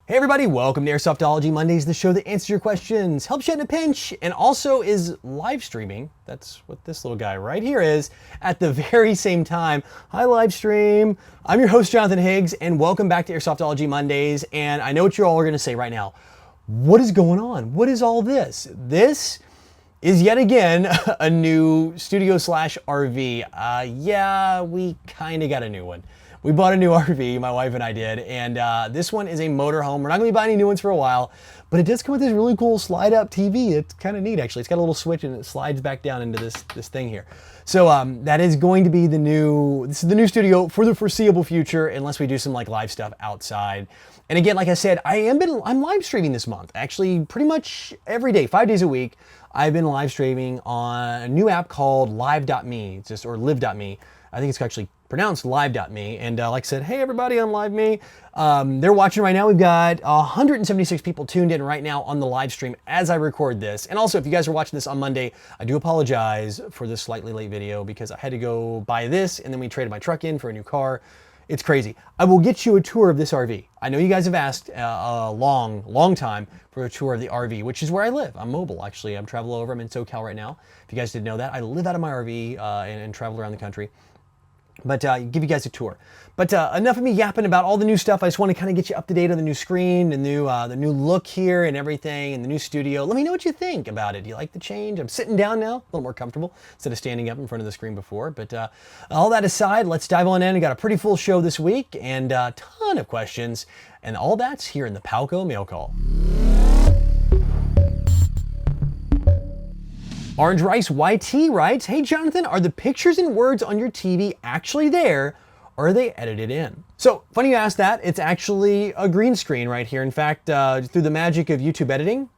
Hey everybody, welcome to Airsoftology Mondays, the show that answers your questions, helps you in a pinch, and also is live streaming. That's what this little guy right here is at the very same time. Hi live stream. I'm your host Jonathan Higgs, and welcome back to Airsoftology Mondays. And I know what you all are going to say right now. What is going on? What is all this? This is yet again a new studio slash RV. Yeah, we kind of got a new one. We bought a new RV, my wife and I did, and this one is a motorhome. We're not gonna be buying any new ones for a while, but it does come with this really cool slide up TV. It's kind of neat actually. It's got a little switch and it slides back down into this thing here. So that is going to be this is the new studio for the foreseeable future, unless we do some like live stuff outside. And again, like I said, I'm live streaming this month. Actually, pretty much every day, 5 days a week, I've been live streaming on a new app called live.me, or live.me. I think it's actually pronounced live.me. And like I said, hey everybody on live.me. They're watching right now. We've got 176 people tuned in right now on the live stream as I record this. And also, if you guys are watching this on Monday, I do apologize for this slightly late video because I had to go buy this and then we traded my truck in for a new car. It's crazy. I will get you a tour of this RV. I know you guys have asked a long time for a tour of the RV, which is where I live. I'm mobile, actually. I'm traveling over. I'm in SoCal right now. If you guys didn't know that, I live out of my RV and travel around the country. But give you guys a tour. But enough of me yapping about all the new stuff. I just want to kind of get you up to date on the new screen, the new look here and everything, and the new studio. Let me know what you think about it. Do you like the change? I'm sitting down now, a little more comfortable instead of standing up in front of the screen before. But all that aside, let's dive on in. I got a pretty full show this week and a ton of questions, and all that's here in the Palco Mail Call. Orange Rice YT writes, hey Jonathan, are the pictures and words on your TV actually there, or are they edited in? So, funny you asked that. It's actually a green screen right here. In fact, through the magic of YouTube editing,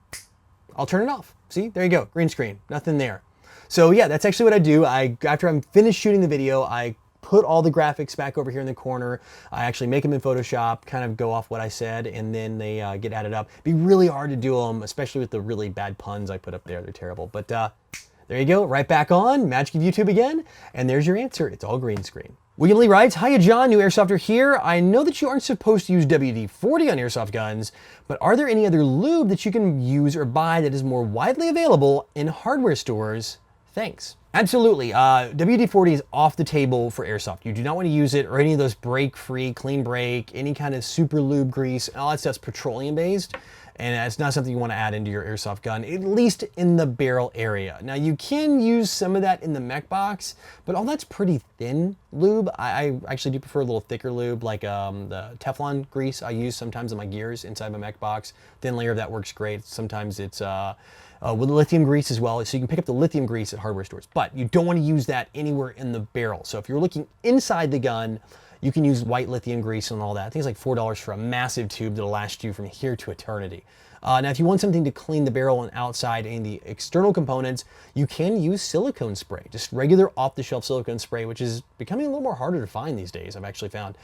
I'll turn it off. See, there you go, green screen, nothing there. So yeah, that's actually what I do. After I'm finished shooting the video, I put all the graphics back over here in the corner. I actually make them in Photoshop, kind of go off what I said, and then they get added up. It'd be really hard to do them, especially with the really bad puns I put up there. They're terrible. But there you go, right back on, magic of YouTube again, and there's your answer. It's all green screen. William Lee writes, hiya John, new Airsofter here. I know that you aren't supposed to use WD-40 on airsoft guns, but are there any other lube that you can use or buy that is more widely available in hardware stores? Thanks. Absolutely. WD-40 is off the table for airsoft. You do not want to use it or any of those break-free, clean break, any kind of super lube grease. All that stuff's petroleum-based, and it's not something you want to add into your airsoft gun, at least in the barrel area. Now, you can use some of that in the mech box, but all that's pretty thin lube. I actually do prefer a little thicker lube, like the Teflon grease I use sometimes in my gears inside my mech box. Thin layer of that works great. Sometimes it's with lithium grease as well, so you can pick up the lithium grease at hardware stores, but you don't want to use that anywhere in the barrel. So if you're looking inside the gun, you can use white lithium grease and all that. I think it's like $4 for a massive tube that'll last you from here to eternity. Now, if you want something to clean the barrel and outside and the external components, you can use silicone spray, just regular off-the-shelf silicone spray, which is becoming a little more harder to find these days, I've actually found.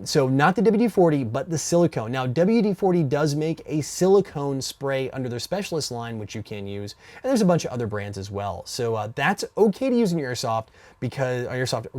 So not the WD-40, but the silicone. Now, WD-40 does make a silicone spray under their specialist line, which you can use, and there's a bunch of other brands as well. So that's okay to use in your airsoft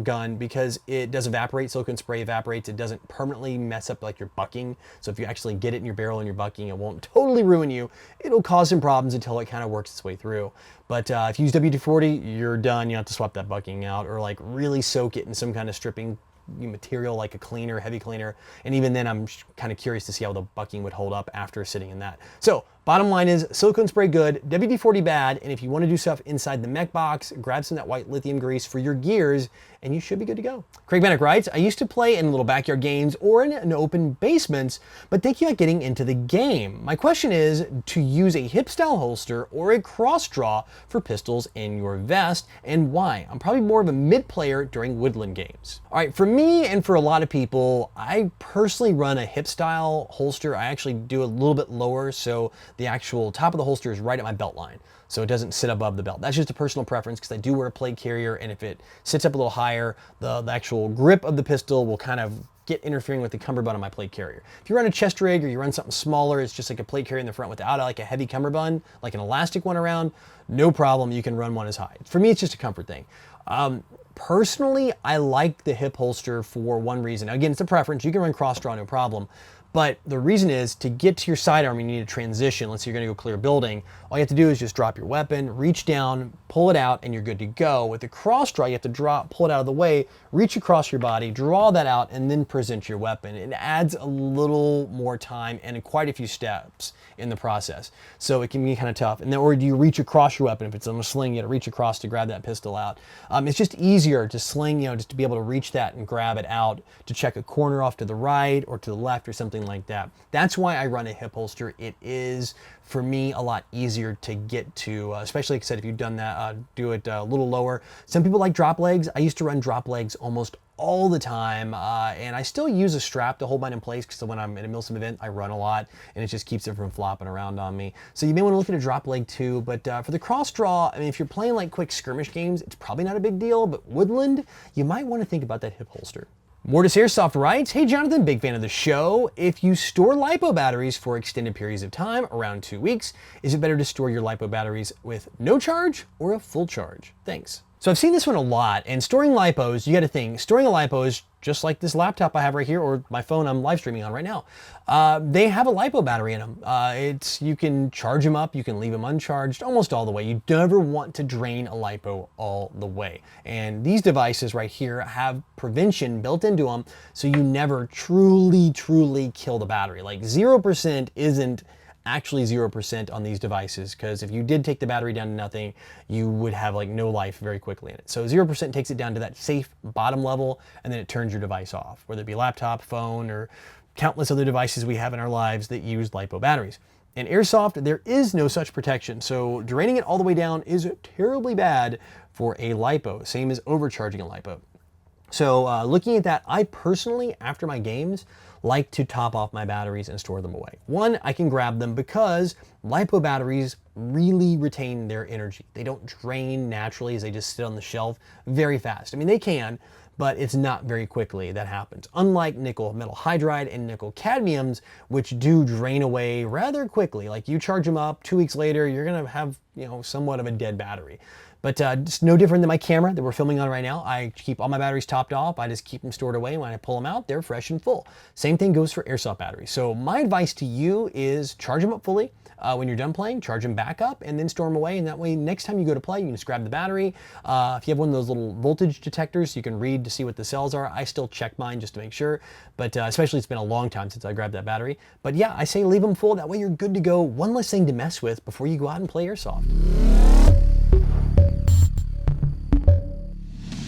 gun because it does evaporate. Silicone spray evaporates. It doesn't permanently mess up like your bucking. So if you actually get it in your barrel and your bucking, it won't totally ruin you. It'll cause some problems until it kind of works its way through. But if you use WD-40, you're done. You have to swap that bucking out or like really soak it in some kind of stripping material like a cleaner, heavy cleaner. And even then, I'm kind of curious to see how the bucking would hold up after sitting in that. So bottom line is silicone spray good, WD-40 bad. And if you want to do stuff inside the mech box, grab some of that white lithium grease for your gears and you should be good to go. Craig Bannock writes, I used to play in little backyard games or in an open basements, but thinking about getting into the game. My question is to use a hip style holster or a cross draw for pistols in your vest, and why? I'm probably more of a mid player during woodland games. All right, for me and for a lot of people, I personally run a hip style holster. I actually do a little bit lower, so the actual top of the holster is right at my belt line, so it doesn't sit above the belt. That's just a personal preference because I do wear a plate carrier, and if it sits up a little higher, the actual grip of the pistol will kind of get interfering with the cummerbund on my plate carrier. If you run a chest rig or you run something smaller, it's just like a plate carrier in the front without like a heavy cummerbund, like an elastic one around, no problem, you can run one as high. For me, it's just a comfort thing. Personally, I like the hip holster for one reason. Again, it's a preference. You can run cross draw, no problem. But the reason is to get to your sidearm, you need a transition. Let's say you're gonna go clear a building. All you have to do is just drop your weapon, reach down, pull it out, and you're good to go. With the cross draw, you have to pull it out of the way, reach across your body, draw that out, and then present your weapon. It adds a little more time and quite a few steps in the process. So it can be kind of tough. And then, or do you reach across your weapon? If it's on a sling, you got to reach across to grab that pistol out. It's just easier to sling, just to be able to reach that and grab it out, to check a corner off to the right or to the left or something like that. That's why I run a hip holster. It is, for me, a lot easier to get to, especially like I said, if you've done that, do it a little lower. Some people like drop legs. I used to run drop legs almost all the time, and I still use a strap to hold mine in place because when I'm at a Milsim event, I run a lot and it just keeps it from flopping around on me. So you may want to look at a drop leg too, but for the cross draw, I mean, if you're playing like quick skirmish games, it's probably not a big deal, but woodland, you might want to think about that hip holster. Mortis Airsoft writes, hey Jonathan, big fan of the show. If you store LiPo batteries for extended periods of time, around 2 weeks, is it better to store your LiPo batteries with no charge or a full charge? Thanks. So I've seen this one a lot, and storing LiPos, you got to think, storing a LiPo is just like this laptop I have right here, or my phone I'm live streaming on right now. They have a LiPo battery in them. You can charge them up, you can leave them uncharged almost all the way. You never want to drain a LiPo all the way. And these devices right here have prevention built into them, so you never truly kill the battery. Like 0% isn't actually 0% on these devices, because if you did take the battery down to nothing, you would have like no life very quickly in it. So 0% takes it down to that safe bottom level, and then it turns your device off, whether it be laptop, phone, or countless other devices we have in our lives that use LiPo batteries. In Airsoft, there is no such protection, so draining it all the way down is terribly bad for a LiPo, same as overcharging a LiPo. So looking at that, I personally, after my games, like to top off my batteries and store them away. One, I can grab them because LiPo batteries really retain their energy. They don't drain naturally as they just sit on the shelf very fast. I mean, they can, but it's not very quickly that happens. Unlike nickel metal hydride and nickel cadmiums, which do drain away rather quickly. Like you charge them up, 2 weeks later, you're gonna have, somewhat of a dead battery. But it's no different than my camera that we're filming on right now. I keep all my batteries topped off. I just keep them stored away. When I pull them out, they're fresh and full. Same thing goes for Airsoft batteries. So my advice to you is charge them up fully. When you're done playing, charge them back up and then store them away. And that way, next time you go to play, you can just grab the battery. If you have one of those little voltage detectors, you can read to see what the cells are. I still check mine just to make sure. But especially, it's been a long time since I grabbed that battery. But yeah, I say leave them full. That way you're good to go. One less thing to mess with before you go out and play Airsoft.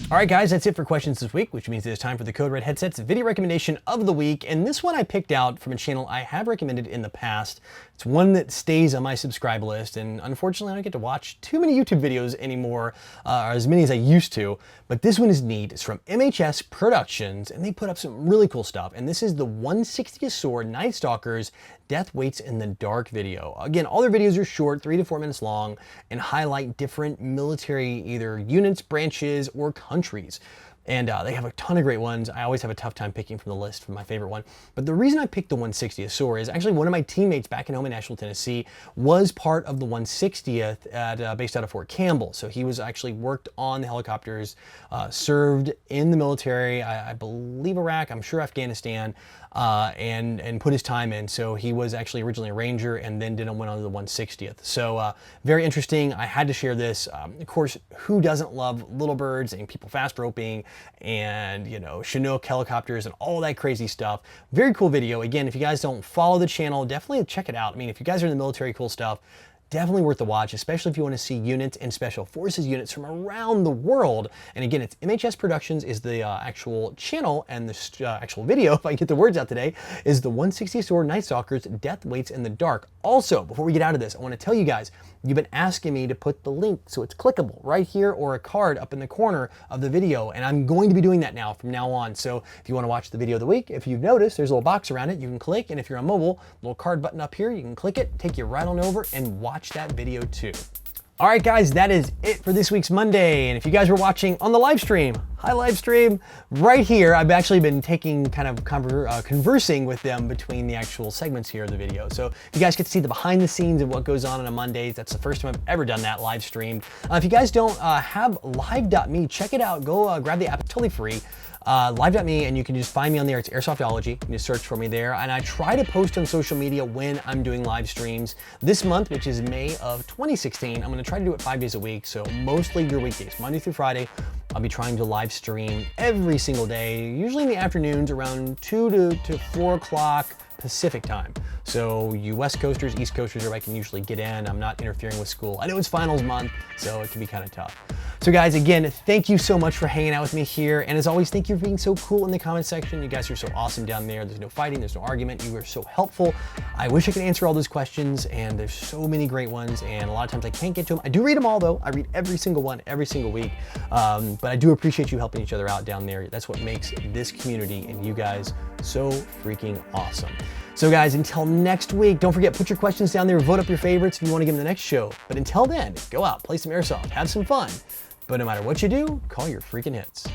All right, guys, that's it for questions this week, which means it's time for the Code Red Headsets video recommendation of the week. And this one I picked out from a channel I have recommended in the past. It's one that stays on my subscribe list, and unfortunately I don't get to watch too many YouTube videos anymore, or as many as I used to. But this one is neat. It's from MHS Productions, and they put up some really cool stuff. And this is the 160th Sword Night Stalkers Death Waits in the Dark video. Again, all their videos are short, 3 to 4 minutes long, and highlight different military either units, branches, or countries. And they have a ton of great ones. I always have a tough time picking from the list for my favorite one. But the reason I picked the 160th SOAR is actually one of my teammates back in home in Nashville, Tennessee was part of the 160th based out of Fort Campbell. So he was actually worked on the helicopters, served in the military, I believe Iraq, I'm sure Afghanistan, and put his time in. So he was actually originally a Ranger and then went on to the 160th. So very interesting. I had to share this. Of course, who doesn't love little birds and people fast roping and, Chinook helicopters and all that crazy stuff. Very cool video. Again, if you guys don't follow the channel, definitely check it out. I mean, if you guys are in the military, cool stuff, definitely worth the watch, especially if you want to see units and special forces units from around the world. And again, it's MHS Productions is the actual channel, and the actual video, if I get the words out today, is the 160th Sword Night Stalkers Death Waits in the Dark. Also, before we get out of this, I want to tell you guys, you've been asking me to put the link so it's clickable right here or a card up in the corner of the video, and I'm going to be doing that now from now on. So if you want to watch the video of the week, if you've noticed, there's a little box around it you can click, and if you're on mobile, little card button up here, you can click it, take you right on over and watch that video too. All right, guys, that is it for this week's Monday. And if you guys were watching on the live stream, Hi, live stream. Right here, I've actually been taking kind of conversing with them between the actual segments here of the video. So you guys get to see the behind the scenes of what goes on a Monday. That's the first time I've ever done that live streamed. If you guys don't have live.me, check it out. Go grab the app, it's totally free. Live.me, and you can just find me on there. It's Airsoftology. You can just search for me there. And I try to post on social media when I'm doing live streams. This month, which is May of 2016, I'm gonna try to do it 5 days a week. So mostly your weekdays, Monday through Friday. I'll be trying to live stream every single day, usually in the afternoons around 2 to 4 o'clock Pacific time. So you West Coasters, East Coasters, everybody can usually get in. I'm not interfering with school. I know it's finals month, so it can be kind of tough. So guys, again, thank you so much for hanging out with me here. And as always, thank you for being so cool in the comment section. You guys are so awesome down there. There's no fighting, there's no argument. You are so helpful. I wish I could answer all those questions, and there's so many great ones. And a lot of times I can't get to them. I do read them all though. I read every single one, every single week. But I do appreciate you helping each other out down there. That's what makes this community and you guys so freaking awesome. So guys, until next week, don't forget, put your questions down there, vote up your favorites if you want to get them the next show. But until then, go out, play some Airsoft, have some fun. But no matter what you do, call your freaking hits.